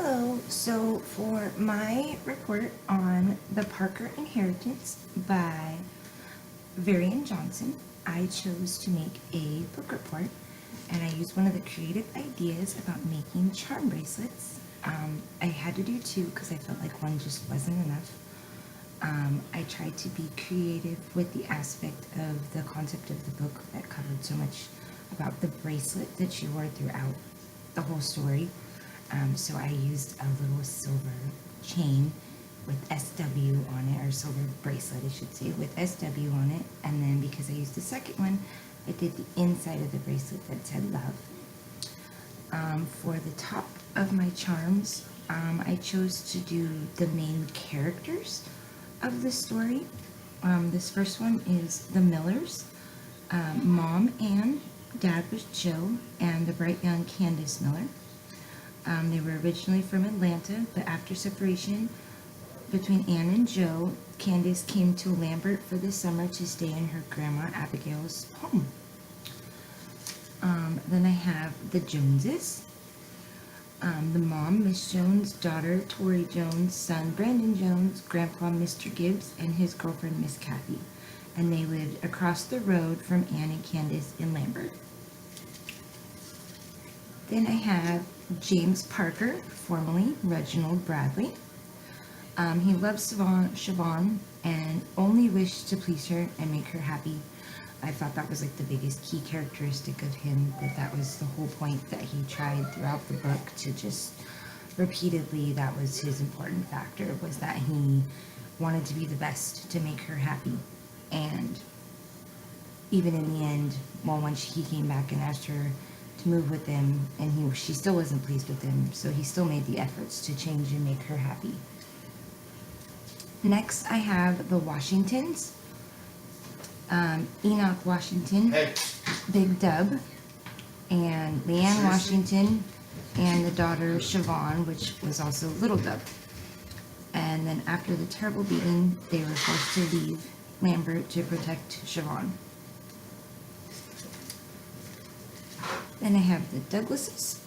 Hello, so for my report on The Parker Inheritance by Varian Johnson, I chose to make a book report, and I used one of the creative ideas about making charm bracelets. I had to do two because I felt like one just wasn't enough. I tried to be creative with the aspect of the concept of the book that covered so much about the bracelet that she wore throughout the whole story. So I used a little silver chain with SW on it, or silver bracelet, I should say, with SW on it. And then because I used the second one, I did the inside of the bracelet that said love. For the top of my charms, I chose to do the main characters of the story. This first one is the Millers. Mom Anne, Dad was Joe, and the bright young Candace Miller. They were originally from Atlanta, but after separation between Anne and Joe, Candace came to Lambert for the summer to stay in her grandma Abigail's home. Then I have the Joneses. The mom, Miss Jones, daughter, Tori Jones, son, Brandon Jones, grandpa, Mr. Gibbs, and his girlfriend, Miss Kathy. And they lived across the road from Anne and Candace in Lambert. Then I have James Parker, formerly Reginald Bradley. He loved Siobhan and only wished to please her and make her happy. I thought that was like the biggest key characteristic of him, that was the whole point that he tried throughout the book to just repeatedly, that was his important factor, was that he wanted to be the best to make her happy. And even in the end, well, when he came back and asked her to move with him, and she still wasn't pleased with him, so he still made the efforts to change and make her happy. Next, I have the Washingtons. Enoch Washington, Big Dub, and Leanne Washington, and the daughter Siobhan, which was also Little Dub. And then after the terrible beating, they were forced to leave Lambert to protect Siobhan. Then I have the Douglases.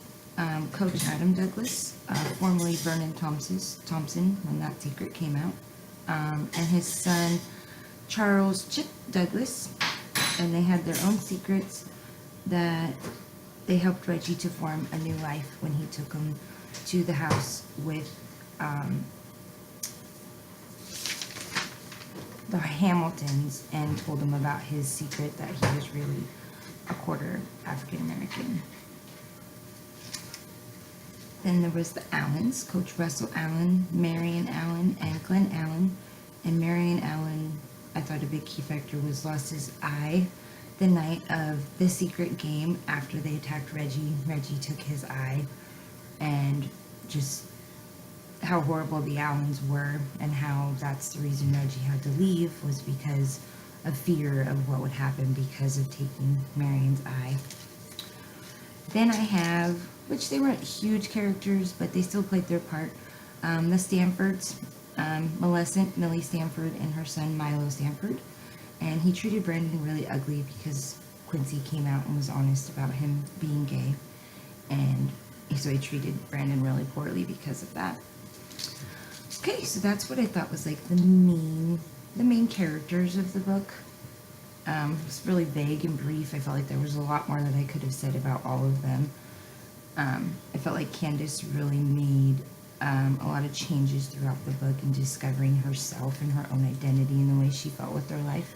Coach Adam Douglas, formerly Vernon Thompson, when that secret came out, and his son Charles Chip Douglas, and they had their own secrets that they helped Reggie to form a new life when he took him to the house with the Hamiltons and told them about his secret that he was really a quarter African American. Then there was the Allens, Coach Russell Allen, Marion Allen, and Glenn Allen. And Marion Allen, I thought a big key factor was, lost his eye the night of the secret game after they attacked Reggie. Reggie took his eye, and just how horrible the Allens were, and how that's the reason Reggie had to leave, was because of fear of what would happen because of taking Marion's eye. Then I have, which they weren't huge characters, but they still played their part, the Stanfords. Millicent, Millie Stanford, and her son Milo Stanford. And he treated Brandon really ugly because Quincy came out and was honest about him being gay. And so he treated Brandon really poorly because of that. Okay, so that's what I thought was like the main characters of the book. It's really vague and brief. I felt like there was a lot more that I could have said about all of them. I felt like Candace really made a lot of changes throughout the book in discovering herself and her own identity and the way she felt with her life,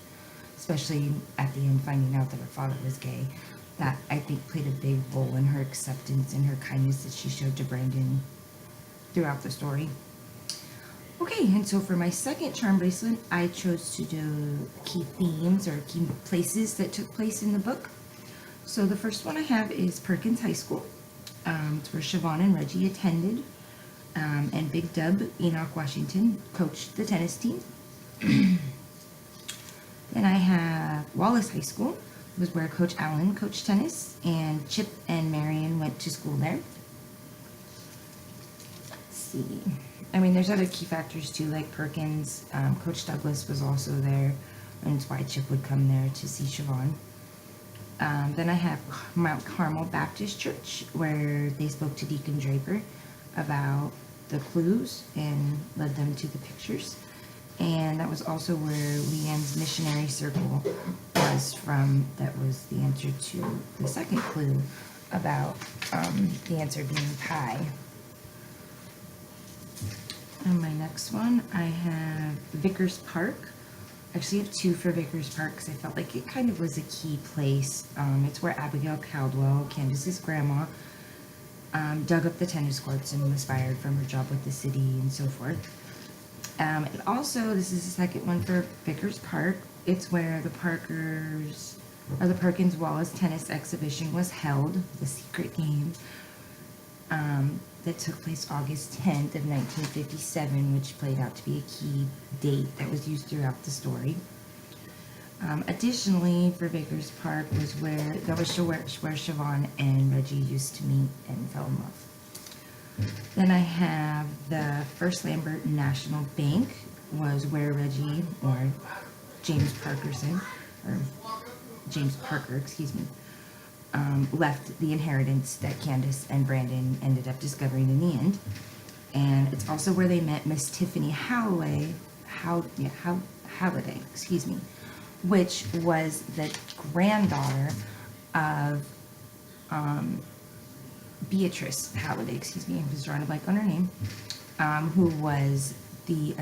especially at the end finding out that her father was gay. That, I think, played a big role in her acceptance and her kindness that she showed to Brandon throughout the story. Okay, and so for my second charm bracelet, I chose to do key themes or key places that took place in the book. So the first one I have is Perkins High School. It's where Siobhan and Reggie attended. And Big Dub, Enoch Washington, coached the tennis team. Then I have Wallace High School, was where Coach Allen coached tennis, and Chip and Marion went to school there. Let's see. I mean, there's other key factors too, like Perkins. Coach Douglas was also there, and it's why Chip would come there to see Siobhan. Then I have Mount Carmel Baptist Church, where they spoke to Deacon Draper. about the clues and led them to the pictures. And that was also where Leanne's missionary circle was from. That was the answer to the second clue about the answer being pie. And my next one, I have Vickers Park. I actually have two for Vickers Park because I felt like it kind of was a key place. It's where Abigail Caldwell, Candace's grandma, dug up the tennis courts and was fired from her job with the city and so forth. And also, this is the second one for Vickers Park. It's where the Perkins Wallace tennis exhibition was held, the secret game, that took place August 10th of 1957, which played out to be a key date that was used throughout the story. Additionally, for Vickers Park was where Siobhan and Reggie used to meet and fell in love. Then I have the First Lambert National Bank was where Reggie, or James Parker, left the inheritance that Candace and Brandon ended up discovering in the end. And it's also where they met Miss Tiffany Halliday, which was the granddaughter of Beatrice Halliday, I was drawing a blank on her name, who was the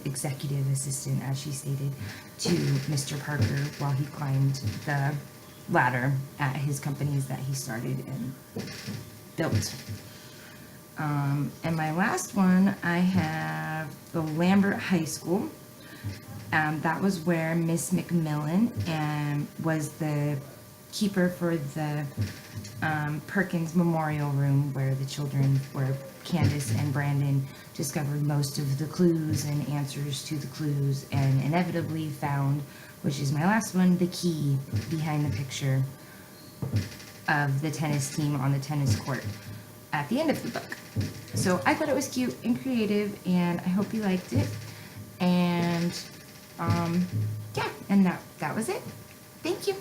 executive assistant, as she stated, to Mr. Parker while he climbed the ladder at his companies that he started and built. And my last one, I have the Lambert High School. That was where Miss McMillan was the keeper for the Perkins Memorial Room, where Candace and Brandon discovered most of the clues and answers to the clues, and inevitably found, which is my last one, the key behind the picture of the tennis team on the tennis court at the end of the book. So I thought it was cute and creative, and I hope you liked it. And yeah, and that was it. Thank you.